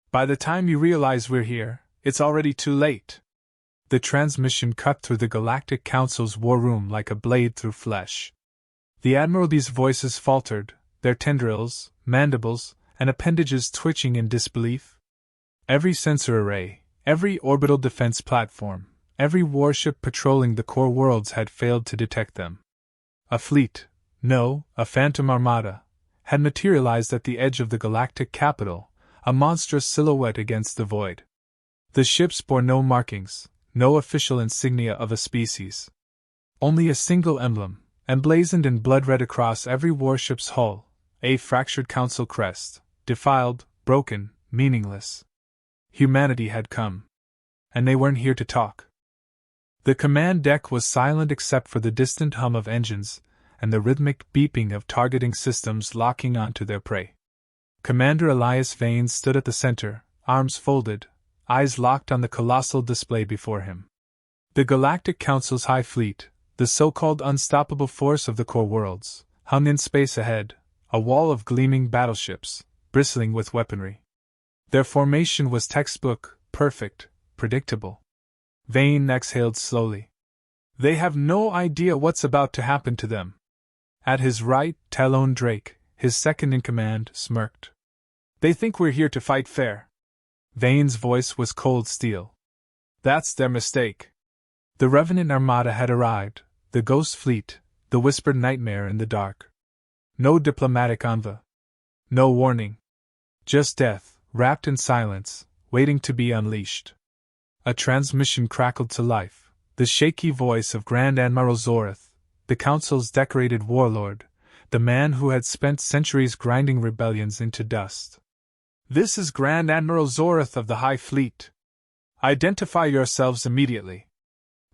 By the time you realize we're here, it's already too late. The transmission cut through the Galactic Council's war room like a blade through flesh. The Admiralty's voices faltered, their tendrils, mandibles, and appendages twitching in disbelief. Every sensor array, every orbital defense platform, every warship patrolling the core worlds had failed to detect them. A fleet, no, a phantom armada, had materialized at the edge of the galactic capital, a monstrous silhouette against the void. The ships bore no markings, no official insignia of a species. Only a single emblem, emblazoned in blood red across every warship's hull, a fractured council crest, defiled, broken, meaningless. Humanity had come. And they weren't here to talk. The command deck was silent except for the distant hum of engines and the rhythmic beeping of targeting systems locking onto their prey. Commander Elias Vane stood at the center, arms folded, eyes locked on the colossal display before him. The Galactic Council's High Fleet, the so-called unstoppable force of the core worlds, hung in space ahead, a wall of gleaming battleships, bristling with weaponry. Their formation was textbook, perfect, predictable. Vane exhaled slowly. They have no idea what's about to happen to them. At his right, Talon Drake, his second-in-command, smirked. They think we're here to fight fair. Vane's voice was cold steel. That's their mistake. The Revenant Armada had arrived, the Ghost Fleet, the whispered nightmare in the dark. No diplomatic envoy. No warning. Just death, wrapped in silence, waiting to be unleashed. A transmission crackled to life, the shaky voice of Grand Admiral Zoreth, the Council's decorated warlord, the man who had spent centuries grinding rebellions into dust. This is Grand Admiral Zoreth of the High Fleet. Identify yourselves immediately.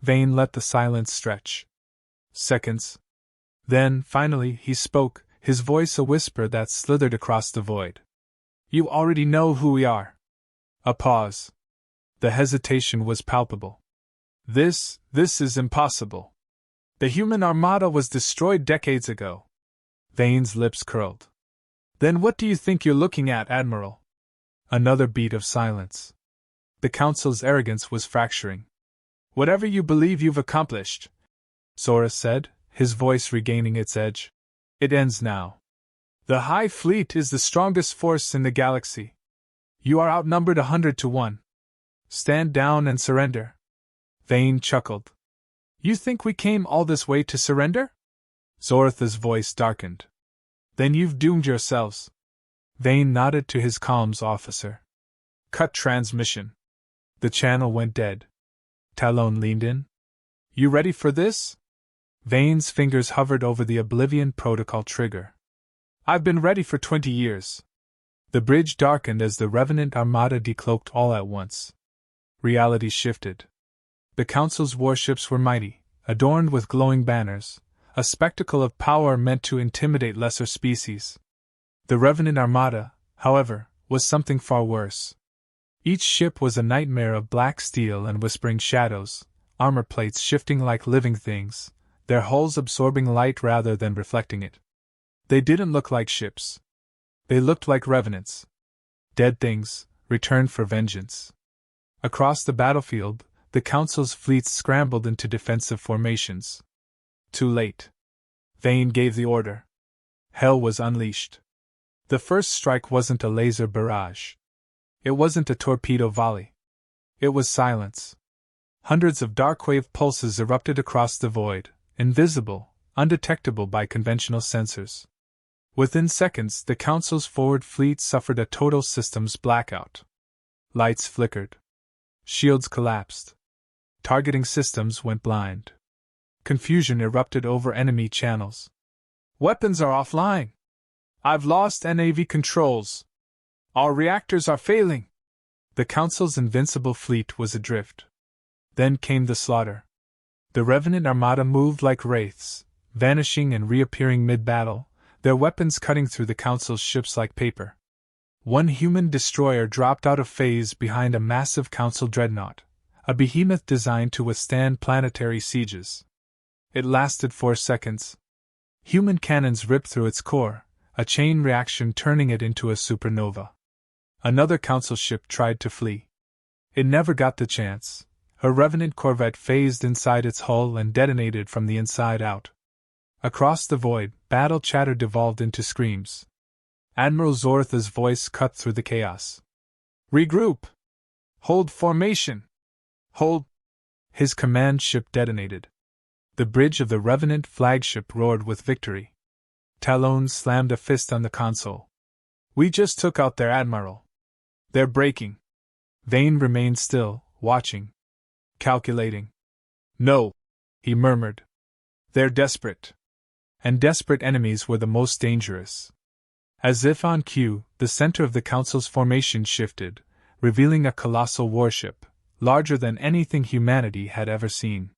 Vane let the silence stretch. Seconds. Then, finally, he spoke, his voice a whisper that slithered across the void. You already know who we are. A pause. The hesitation was palpable. This is impossible. The human armada was destroyed decades ago. Vane's lips curled. Then what do you think you're looking at, Admiral? Another beat of silence. The Council's arrogance was fracturing. Whatever you believe you've accomplished, Zoreth said, his voice regaining its edge, it ends now. The High Fleet is the strongest force in the galaxy. You are outnumbered 100 to 1. Stand down and surrender. Vane chuckled. You think we came all this way to surrender? Zoreth's voice darkened. Then you've doomed yourselves. Vane nodded to his comms officer. Cut transmission. The channel went dead. Talon leaned in. You ready for this? Vane's fingers hovered over the Oblivion Protocol trigger. I've been ready for 20 years. The bridge darkened as the Revenant Armada decloaked all at once. Reality shifted. The Council's warships were mighty, adorned with glowing banners, a spectacle of power meant to intimidate lesser species. The Revenant Armada, however, was something far worse. Each ship was a nightmare of black steel and whispering shadows, armor plates shifting like living things, their hulls absorbing light rather than reflecting it. They didn't look like ships. They looked like revenants. Dead things, returned for vengeance. Across the battlefield, the Council's fleets scrambled into defensive formations. Too late. Vane gave the order. Hell was unleashed. The first strike wasn't a laser barrage. It wasn't a torpedo volley. It was silence. Hundreds of darkwave pulses erupted across the void, invisible, undetectable by conventional sensors. Within seconds, the Council's forward fleet suffered a total systems blackout. Lights flickered. Shields collapsed. Targeting systems went blind. Confusion erupted over enemy channels. Weapons are offline. I've lost NAV controls. Our reactors are failing. The Council's invincible fleet was adrift. Then came the slaughter. The Revenant Armada moved like wraiths, vanishing and reappearing mid-battle, their weapons cutting through the Council's ships like paper. One human destroyer dropped out of phase behind a massive Council dreadnought, a behemoth designed to withstand planetary sieges. It lasted 4 seconds. Human cannons ripped through its core, a chain reaction turning it into a supernova. Another council ship tried to flee. It never got the chance. A Revenant corvette phased inside its hull and detonated from the inside out. Across the void, battle chatter devolved into screams. Admiral Zortha's voice cut through the chaos. "Regroup! Hold formation! Hold!" His command ship detonated. The bridge of the Revenant flagship roared with victory. Talon slammed a fist on the console. "We just took out their admiral. They're breaking." Vane remained still, watching. Calculating. "No," he murmured. "They're desperate." And desperate enemies were the most dangerous. As if on cue, the center of the Council's formation shifted, revealing a colossal warship, larger than anything humanity had ever seen.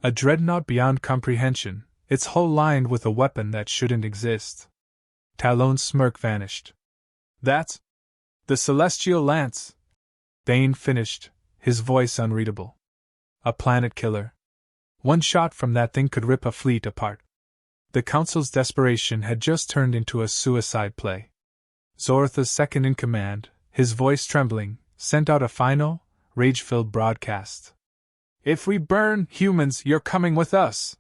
A dreadnought beyond comprehension, its hull lined with a weapon that shouldn't exist. Talon's smirk vanished. "That's the Celestial Lance," Vane finished, his voice unreadable. "A planet killer. One shot from that thing could rip a fleet apart." The Council's desperation had just turned into a suicide play. Zortha's second-in-command, his voice trembling, sent out a final, rage-filled broadcast. "If we burn humans, you're coming with us!"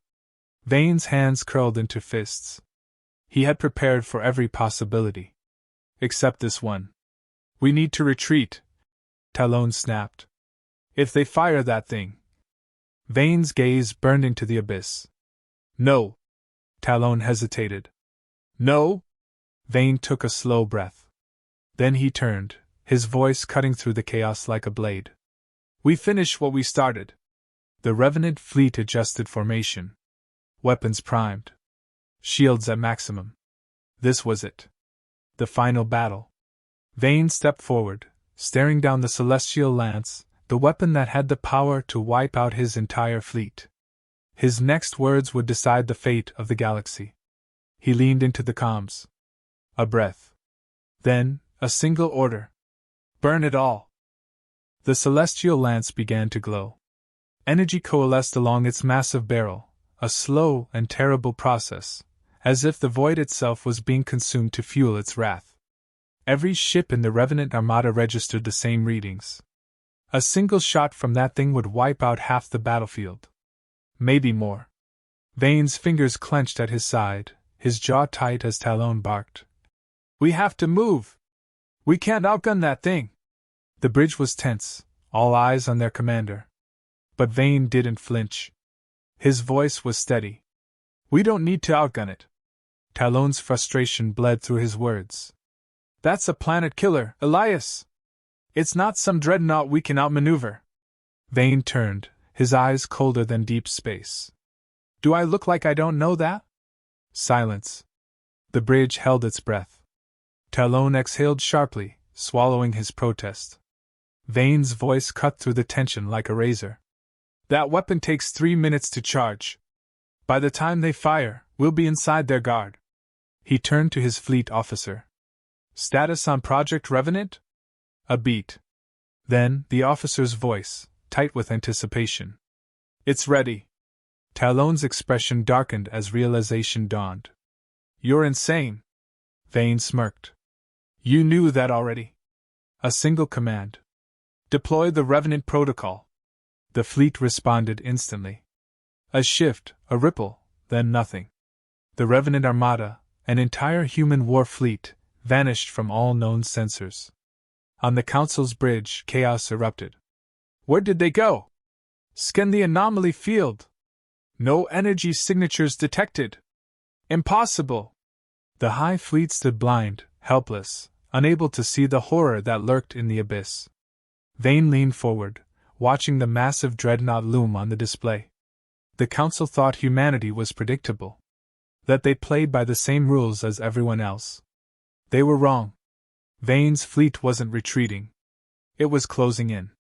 Vane's hands curled into fists. He had prepared for every possibility. Except this one. "We need to retreat," Talon snapped. "If they fire that thing." Vane's gaze burned into the abyss. "No." Talon hesitated. "No?" Vane took a slow breath. Then he turned, his voice cutting through the chaos like a blade. "We finish what we started." The Revenant fleet adjusted formation. Weapons primed. Shields at maximum. This was it. The final battle. Vane stepped forward, staring down the Celestial Lance, the weapon that had the power to wipe out his entire fleet. His next words would decide the fate of the galaxy. He leaned into the comms. A breath. Then, a single order. "Burn it all!" The Celestial Lance began to glow. Energy coalesced along its massive barrel, a slow and terrible process, as if the void itself was being consumed to fuel its wrath. Every ship in the Revenant Armada registered the same readings. A single shot from that thing would wipe out half the battlefield. Maybe more. Vane's fingers clenched at his side, his jaw tight as Talon barked. "We have to move! We can't outgun that thing!" The bridge was tense, all eyes on their commander. But Vane didn't flinch. His voice was steady. "We don't need to outgun it." Talon's frustration bled through his words. "That's a planet killer, Elias! It's not some dreadnought we can outmaneuver." Vane turned, his eyes colder than deep space. "Do I look like I don't know that?" Silence. The bridge held its breath. Talon exhaled sharply, swallowing his protest. Vane's voice cut through the tension like a razor. "That weapon takes 3 minutes to charge. By the time they fire, we'll be inside their guard." He turned to his fleet officer. "Status on Project Revenant?" A beat. Then, the officer's voice, tight with anticipation. "It's ready." Talon's expression darkened as realization dawned. "You're insane." Vane smirked. "You knew that already." A single command. "Deploy the Revenant protocol." The fleet responded instantly. A shift, a ripple, then nothing. The Revenant Armada, an entire human war fleet, vanished from all known sensors. On the Council's bridge, chaos erupted. "Where did they go?" "Scan the anomaly field." "No energy signatures detected." "Impossible." The High Fleet stood blind, helpless, unable to see the horror that lurked in the abyss. Vane leaned forward, watching the massive dreadnought loom on the display. The Council thought humanity was predictable. That they played by the same rules as everyone else. They were wrong. Vane's fleet wasn't retreating. It was closing in.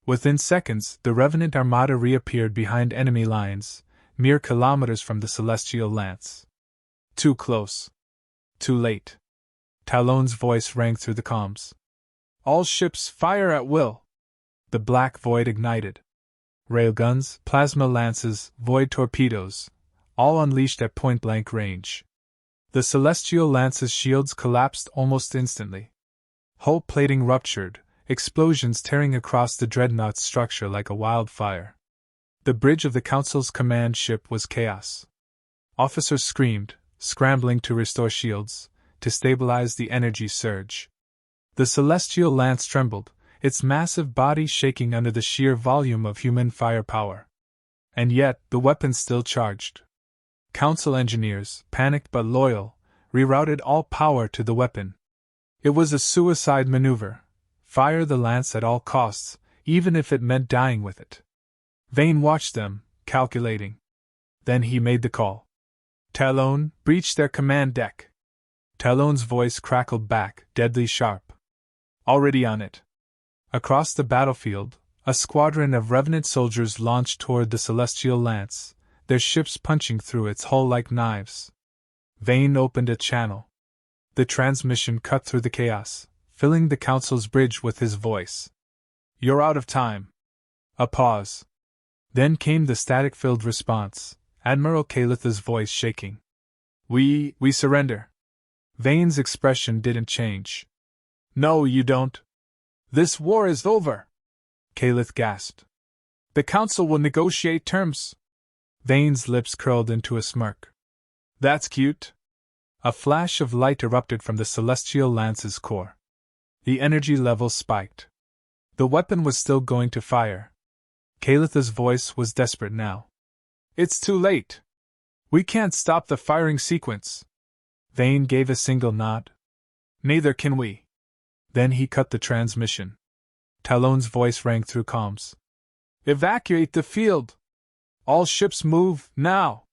Within seconds, the Revenant Armada reappeared behind enemy lines, mere kilometers from the Celestial Lance. Too close. Too late. Talon's voice rang through the comms. "All ships fire at will." The black void ignited. Railguns, plasma lances, void torpedoes, all unleashed at point-blank range. The Celestial Lance's shields collapsed almost instantly. Hull plating ruptured, explosions tearing across the dreadnought's structure like a wildfire. The bridge of the Council's command ship was chaos. Officers screamed, scrambling to restore shields, to stabilize the energy surge. The celestial lance trembled, its massive body shaking under the sheer volume of human firepower. And yet, the weapon still charged. Council engineers, panicked but loyal, rerouted all power to the weapon. It was a suicide maneuver. Fire the lance at all costs, even if it meant dying with it. Vane watched them, calculating. Then he made the call. Talon, breach their command deck. Talon's voice crackled back, deadly sharp. Already on it. Across the battlefield, a squadron of Revenant soldiers launched toward the celestial lance, their ships punching through its hull like knives. Vane opened a channel. The transmission cut through the chaos, filling the Council's bridge with his voice. You're out of time. A pause. Then came the static-filled response, Admiral Kalitha's voice shaking. We surrender. Vane's expression didn't change. No, you don't. This war is over. Kalith gasped. The Council will negotiate terms. Vane's lips curled into a smirk. That's cute. A flash of light erupted from the celestial lance's core. The energy level spiked. The weapon was still going to fire. Kalitha's voice was desperate now. It's too late. We can't stop the firing sequence. Vane gave a single nod. Neither can we. Then he cut the transmission. Talon's voice rang through comms. Evacuate the field! All ships move, now!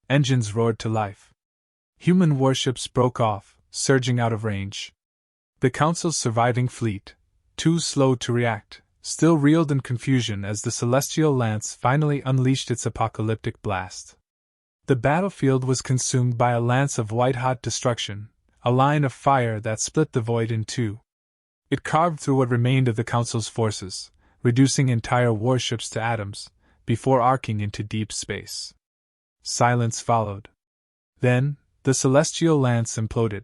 Engines roared to life. Human warships broke off, surging out of range. The Council's surviving fleet, too slow to react, still reeled in confusion as the celestial lance finally unleashed its apocalyptic blast. The battlefield was consumed by a lance of white-hot destruction, a line of fire that split the void in two. It carved through what remained of the Council's forces, reducing entire warships to atoms, before arcing into deep space. Silence followed. Then, the celestial lance imploded.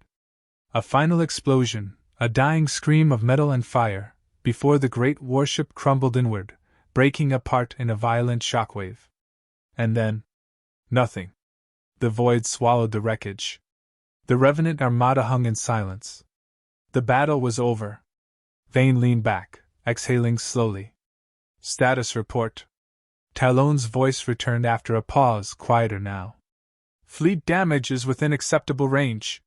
A final explosion, a dying scream of metal and fire, before the great warship crumbled inward, breaking apart in a violent shockwave. And then, nothing. The void swallowed the wreckage. The Revenant Armada hung in silence. The battle was over. Vane leaned back, exhaling slowly. Status report. Talon's voice returned after a pause, quieter now. Fleet damage is within acceptable range.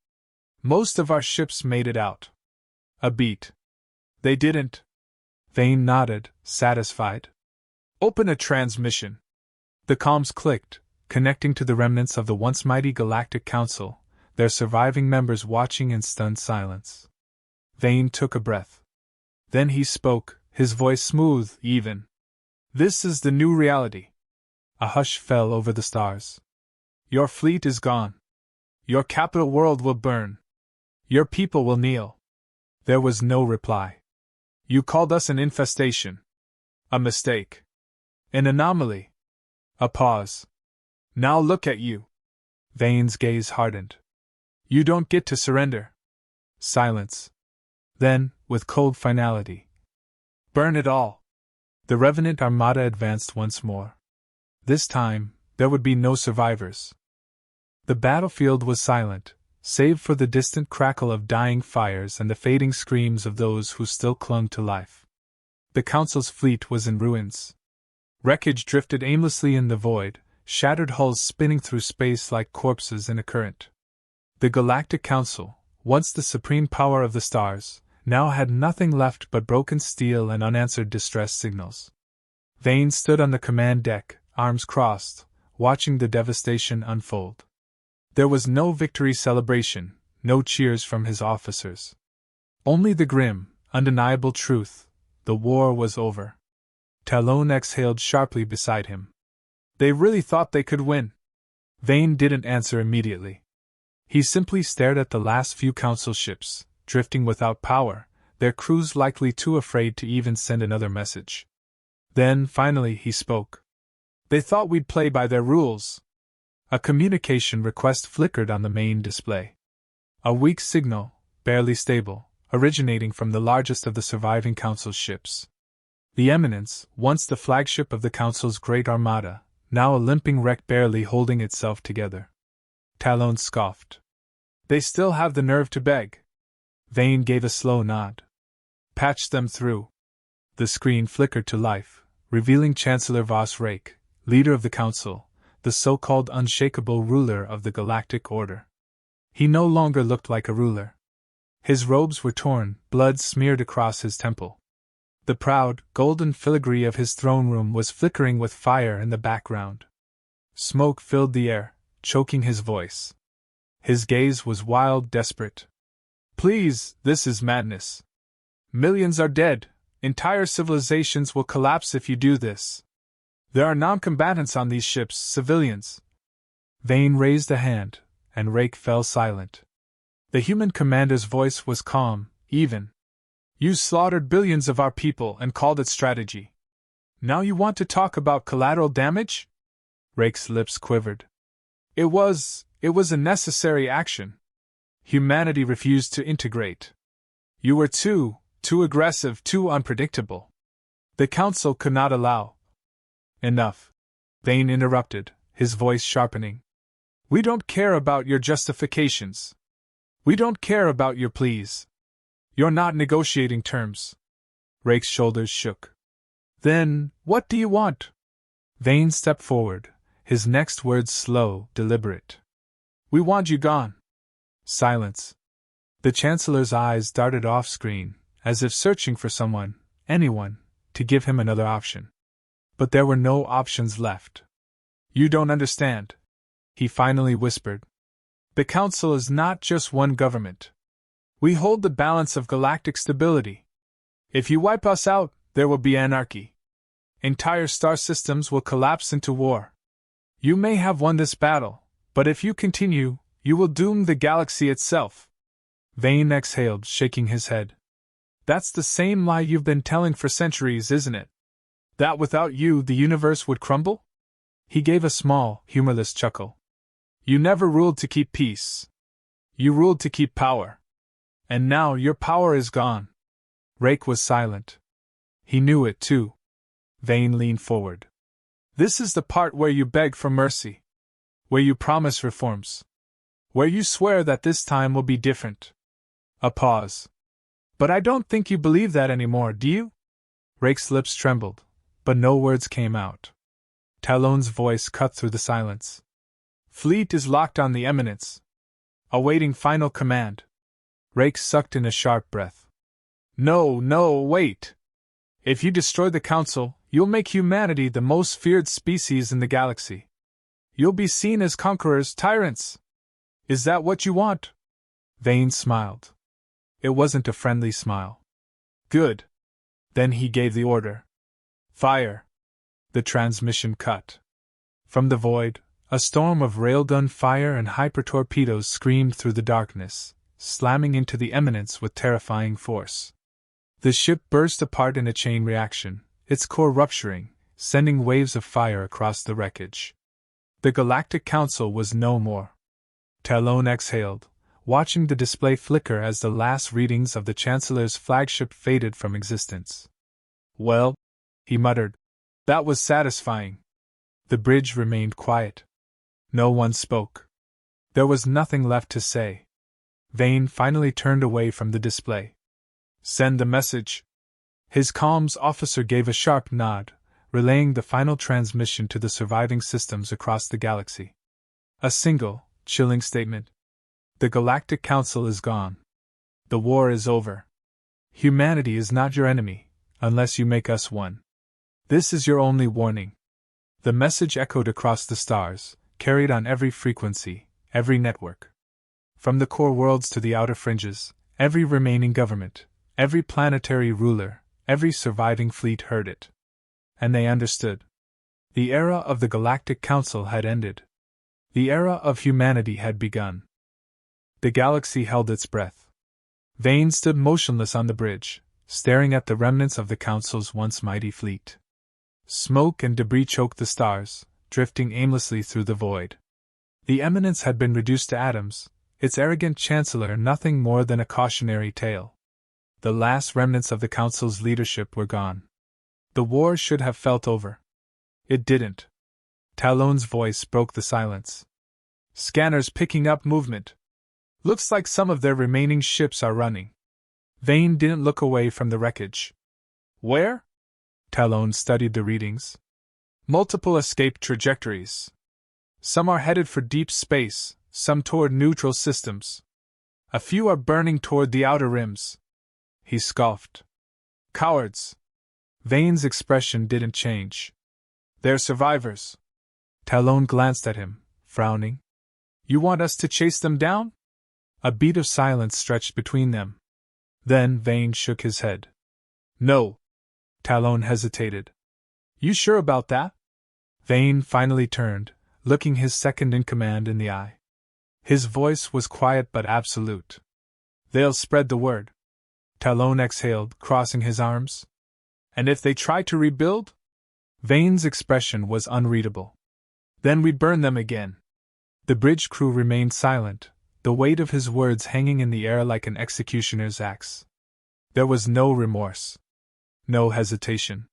Most of our ships made it out. A beat. They didn't. Vane nodded, satisfied. Open a transmission. The comms clicked, connecting to the remnants of the once mighty Galactic Council, their surviving members watching in stunned silence. Vane took a breath. Then he spoke, his voice smooth, even. This is the new reality. A hush fell over the stars. Your fleet is gone. Your capital world will burn. Your people will kneel. There was no reply. You called us an infestation. A mistake. An anomaly. A pause. Now look at you. Vane's gaze hardened. You don't get to surrender. Silence. Then, with cold finality. Burn it all. The Revenant Armada advanced once more. This time, there would be no survivors. The battlefield was silent, save for the distant crackle of dying fires and the fading screams of those who still clung to life. The Council's fleet was in ruins. Wreckage drifted aimlessly in the void, shattered hulls spinning through space like corpses in a current. The Galactic Council, once the supreme power of the stars, now had nothing left but broken steel and unanswered distress signals. Vane stood on the command deck, arms crossed, watching the devastation unfold. There was no victory celebration, no cheers from his officers. Only the grim, undeniable truth: the war was over. Talon exhaled sharply beside him. They really thought they could win. Vane didn't answer immediately. He simply stared at the last few Council ships, drifting without power, their crews likely too afraid to even send another message. Then, finally, he spoke. They thought we'd play by their rules. A communication request flickered on the main display. A weak signal, barely stable, originating from the largest of the surviving Council's ships. The Eminence, once the flagship of the Council's great armada, now a limping wreck barely holding itself together. Talon scoffed. They still have the nerve to beg. Vane gave a slow nod. Patch them through. The screen flickered to life, revealing Chancellor Voss Rake, leader of the Council, the so-called unshakable ruler of the Galactic Order. He no longer looked like a ruler. His robes were torn, blood smeared across his temple. The proud, golden filigree of his throne room was flickering with fire in the background. Smoke filled the air, choking his voice. His gaze was wild, desperate. Please, this is madness. Millions are dead. Entire civilizations will collapse if you do this. There are non-combatants on these ships, civilians. Vane raised a hand, and Rake fell silent. The human commander's voice was calm, even. You slaughtered billions of our people and called it strategy. Now you want to talk about collateral damage? Rake's lips quivered. It was a necessary action. Humanity refused to integrate. You were too aggressive, too unpredictable. The Council could not allow. Enough. Vane interrupted, his voice sharpening. We don't care about your justifications. We don't care about your pleas. You're not negotiating terms. Rake's shoulders shook. Then, what do you want? Vane stepped forward, his next words slow, deliberate. We want you gone. Silence. The Chancellor's eyes darted off-screen, as if searching for someone, anyone, to give him another option. But there were no options left. You don't understand, he finally whispered. The Council is not just one government. We hold the balance of galactic stability. If you wipe us out, there will be anarchy. Entire star systems will collapse into war. You may have won this battle, but if you continue, you will doom the galaxy itself. Vane exhaled, shaking his head. That's the same lie you've been telling for centuries, isn't it? That without you the universe would crumble? He gave a small, humorless chuckle. You never ruled to keep peace. You ruled to keep power. And now your power is gone. Rake was silent. He knew it too. Vane leaned forward. This is the part where you beg for mercy. Where you promise reforms. Where you swear that this time will be different. A pause. But I don't think you believe that anymore, do you? Rake's lips trembled, but no words came out. Talon's voice cut through the silence. Fleet is locked on the Eminence. Awaiting final command. Rake sucked in a sharp breath. No, wait. If you destroy the Council, you'll make humanity the most feared species in the galaxy. You'll be seen as conquerors, tyrants. Is that what you want? Vane smiled. It wasn't a friendly smile. Good. Then he gave the order. Fire. The transmission cut. From the void, a storm of railgun fire and hyper-torpedoes screamed through the darkness, slamming into the Eminence with terrifying force. The ship burst apart in a chain reaction, its core rupturing, sending waves of fire across the wreckage. The Galactic Council was no more. Talon exhaled, watching the display flicker as the last readings of the Chancellor's flagship faded from existence. Well, he muttered, that was satisfying. The bridge remained quiet. No one spoke. There was nothing left to say. Vane finally turned away from the display. Send the message. His comms officer gave a sharp nod, relaying the final transmission to the surviving systems across the galaxy. A single, chilling statement. The Galactic Council is gone. The war is over. Humanity is not your enemy, unless you make us one. This is your only warning. The message echoed across the stars, carried on every frequency, every network. From the core worlds to the outer fringes, every remaining government, every planetary ruler, every surviving fleet heard it. And they understood. The era of the Galactic Council had ended. The era of humanity had begun. The galaxy held its breath. Vane stood motionless on the bridge, staring at the remnants of the Council's once mighty fleet. Smoke and debris choked the stars, drifting aimlessly through the void. The Eminence had been reduced to atoms, its arrogant chancellor nothing more than a cautionary tale. The last remnants of the Council's leadership were gone. The war should have felt over. It didn't. Talon's voice broke the silence. Scanners picking up movement. Looks like some of their remaining ships are running. Vane didn't look away from the wreckage. Where? Talon studied the readings. Multiple escape trajectories. Some are headed for deep space, some toward neutral systems. A few are burning toward the outer rims. He scoffed. Cowards. Vane's expression didn't change. They're survivors. Talon glanced at him, frowning. You want us to chase them down? A beat of silence stretched between them. Then Vane shook his head. No. Talon hesitated. You sure about that? Vane finally turned, looking his second-in-command in the eye. His voice was quiet but absolute. They'll spread the word. Talon exhaled, crossing his arms. And if they try to rebuild? Vane's expression was unreadable. Then we'd burn them again. The bridge crew remained silent, the weight of his words hanging in the air like an executioner's axe. There was no remorse. No hesitation.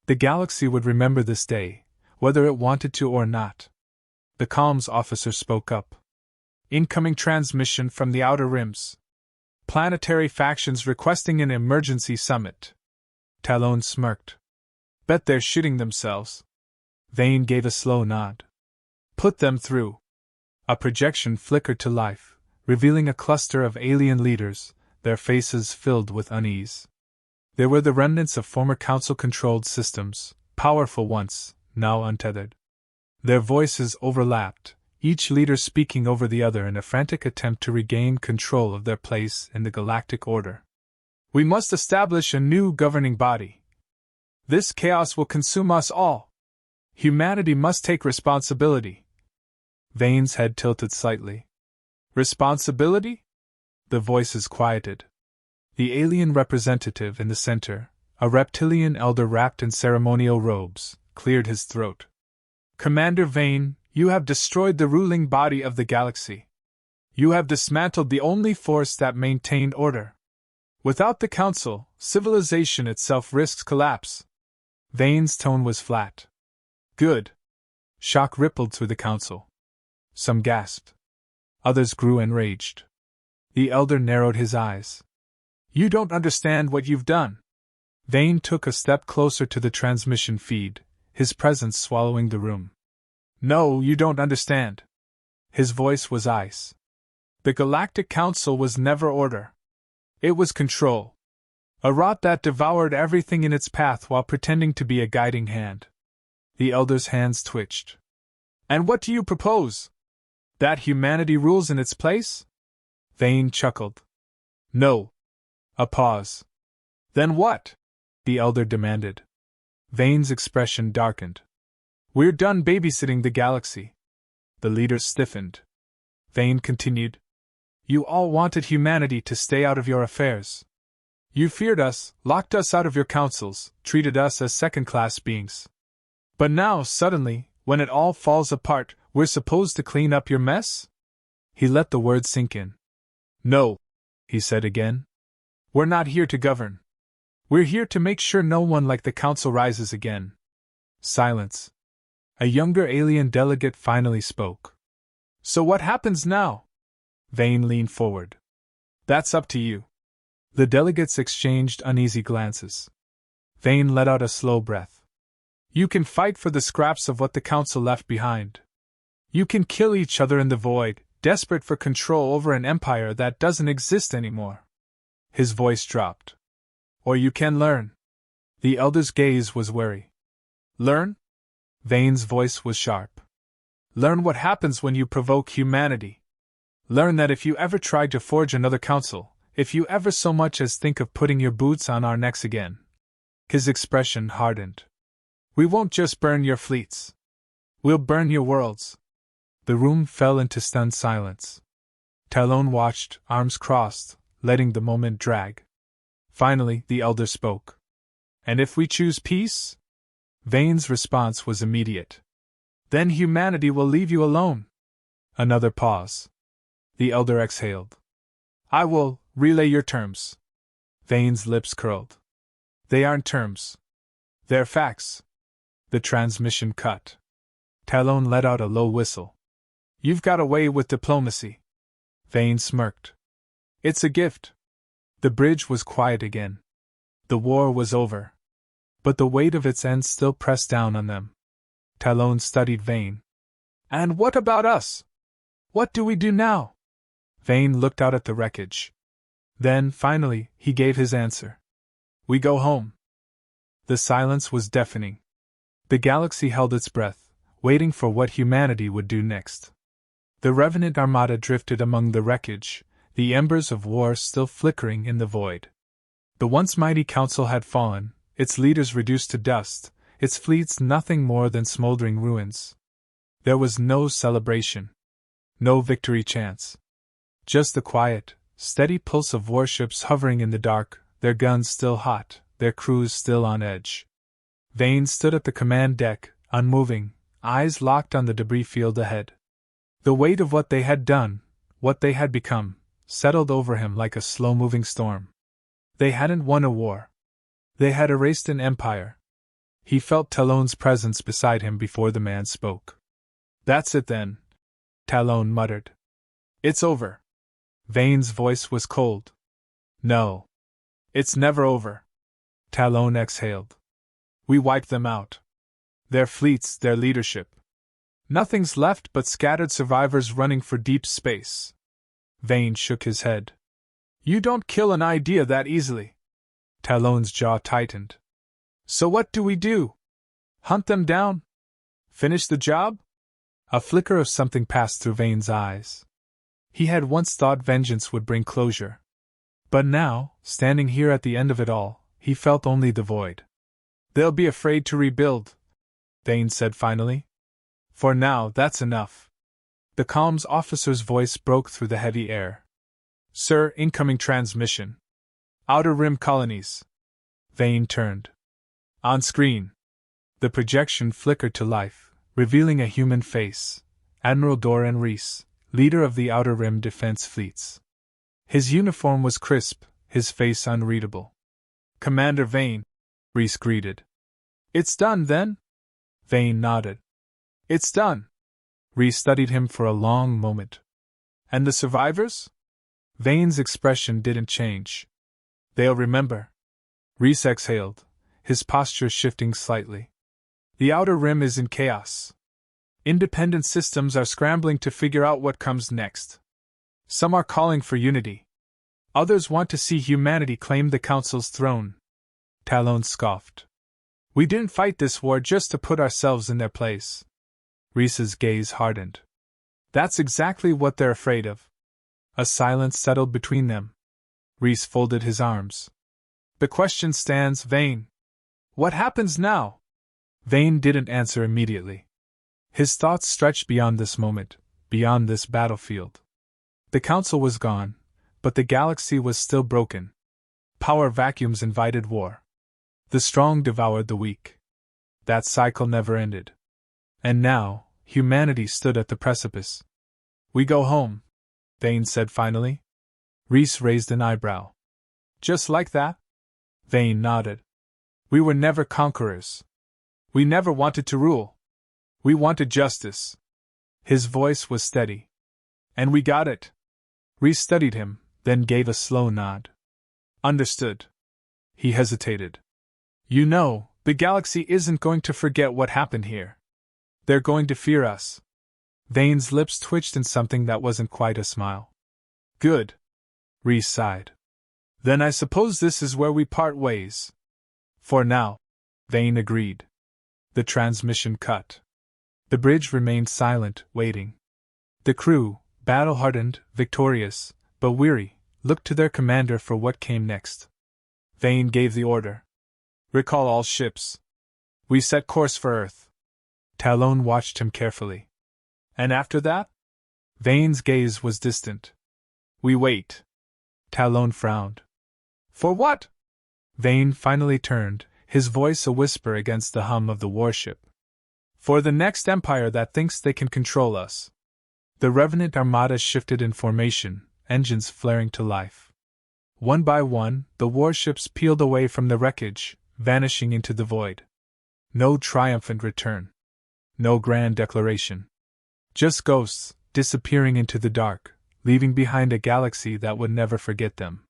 The galaxy would remember this day, whether it wanted to or not. The comms officer spoke up. Incoming transmission from the outer rims. Planetary factions requesting an emergency summit. Talon smirked. Bet they're shitting themselves. Vane gave a slow nod. Put them through. A projection flickered to life, revealing a cluster of alien leaders, their faces filled with unease. They were the remnants of former Council-controlled systems, powerful once, now untethered. Their voices overlapped, each leader speaking over the other in a frantic attempt to regain control of their place in the galactic order. We must establish a new governing body. This chaos will consume us all. Humanity must take responsibility. Vane's head tilted slightly. Responsibility? The voices quieted. The alien representative in the center, a reptilian elder wrapped in ceremonial robes, cleared his throat. Commander Vane, you have destroyed the ruling body of the galaxy. You have dismantled the only force that maintained order. Without the Council, civilization itself risks collapse. Vane's tone was flat. Good. Shock rippled through the Council. Some gasped. Others grew enraged. The elder narrowed his eyes. You don't understand what you've done. Vane took a step closer to the transmission feed, his presence swallowing the room. No, you don't understand. His voice was ice. The Galactic Council was never order. It was control. A rot that devoured everything in its path while pretending to be a guiding hand. The elder's hands twitched. And what do you propose? That humanity rules in its place? Vane chuckled. No. A pause. Then what? The elder demanded. Vane's expression darkened. We're done babysitting the galaxy. The leader stiffened. Vane continued. You all wanted humanity to stay out of your affairs. You feared us, locked us out of your councils, treated us as second-class beings. But now, suddenly, when it all falls apart, we're supposed to clean up your mess? He let the words sink in. No, he said again. We're not here to govern. We're here to make sure no one like the Council rises again. Silence. A younger alien delegate finally spoke. So what happens now? Vane leaned forward. That's up to you. The delegates exchanged uneasy glances. Vane let out a slow breath. You can fight for the scraps of what the Council left behind. You can kill each other in the void, desperate for control over an empire that doesn't exist anymore. His voice dropped. Or you can learn. The elder's gaze was wary. Learn? Vane's voice was sharp. Learn what happens when you provoke humanity. Learn that if you ever try to forge another council, if you ever so much as think of putting your boots on our necks again. His expression hardened. We won't just burn your fleets. We'll burn your worlds. The room fell into stunned silence. Talon watched, arms crossed, letting the moment drag. Finally, the elder spoke. And if we choose peace? Vane's response was immediate. Then humanity will leave you alone. Another pause. The elder exhaled. I will relay your terms. Vane's lips curled. They aren't terms. They're facts. The transmission cut. Talon let out a low whistle. You've got away with diplomacy. Vane smirked. It's a gift. The bridge was quiet again. The war was over. But the weight of its end still pressed down on them. Talon studied Vane. And what about us? What do we do now? Vane looked out at the wreckage. Then, finally, he gave his answer. We go home. The silence was deafening. The galaxy held its breath, waiting for what humanity would do next. The Revenant Armada drifted among the wreckage, the embers of war still flickering in the void. The once mighty council had fallen, its leaders reduced to dust, its fleets nothing more than smoldering ruins. There was no celebration. No victory chance. Just the quiet, steady pulse of warships hovering in the dark, their guns still hot, their crews still on edge. Vane stood at the command deck, unmoving, eyes locked on the debris field ahead. The weight of what they had done, what they had become, settled over him like a slow-moving storm. They hadn't won a war. They had erased an empire. He felt Talon's presence beside him before the man spoke. That's it then, Talon muttered. It's over. Vane's voice was cold. No. It's never over. Talon exhaled. We wiped them out. Their fleets, their leadership. Nothing's left but scattered survivors running for deep space. Vane shook his head. You don't kill an idea that easily. Talon's jaw tightened. So what do we do? Hunt them down? Finish the job? A flicker of something passed through Vane's eyes. He had once thought vengeance would bring closure. But now, standing here at the end of it all, he felt only the void. They'll be afraid to rebuild, Vane said finally. For now, that's enough. The comms officer's voice broke through the heavy air. Sir, incoming transmission. Outer Rim colonies. Vane turned. On screen. The projection flickered to life, revealing a human face. Admiral Doran Reese, leader of the Outer Rim defense fleets. His uniform was crisp, his face unreadable. Commander Vane, Reese greeted. It's done, then? Vane nodded. It's done. Reese studied him for a long moment. And the survivors? Vane's expression didn't change. They'll remember. Reese exhaled, his posture shifting slightly. The Outer Rim is in chaos. Independent systems are scrambling to figure out what comes next. Some are calling for unity. Others want to see humanity claim the Council's throne. Talon scoffed. We didn't fight this war just to put ourselves in their place. Reese's gaze hardened. That's exactly what they're afraid of. A silence settled between them. Reese folded his arms. The question stands, Vane. What happens now? Vane didn't answer immediately. His thoughts stretched beyond this moment, beyond this battlefield. The Council was gone, but the galaxy was still broken. Power vacuums invited war. The strong devoured the weak. That cycle never ended. And now, humanity stood at the precipice. We go home, Vane said finally. Reese raised an eyebrow. Just like that? Vane nodded. We were never conquerors. We never wanted to rule. We wanted justice. His voice was steady. And we got it. Reese studied him, then gave a slow nod. Understood. He hesitated. You know, the galaxy isn't going to forget what happened here. They're going to fear us. Vane's lips twitched in something that wasn't quite a smile. Good. Reese sighed. Then I suppose this is where we part ways. For now, Vane agreed. The transmission cut. The bridge remained silent, waiting. The crew, battle-hardened, victorious, but weary, looked to their commander for what came next. Vane gave the order. Recall all ships. We set course for Earth. Talon watched him carefully. And after that? Vane's gaze was distant. We wait. Talon frowned. For what? Vane finally turned, his voice a whisper against the hum of the warship. For the next empire that thinks they can control us. The Revenant Armada shifted in formation, engines flaring to life. One by one, the warships peeled away from the wreckage, vanishing into the void. No triumphant return. No grand declaration. Just ghosts, disappearing into the dark, leaving behind a galaxy that would never forget them.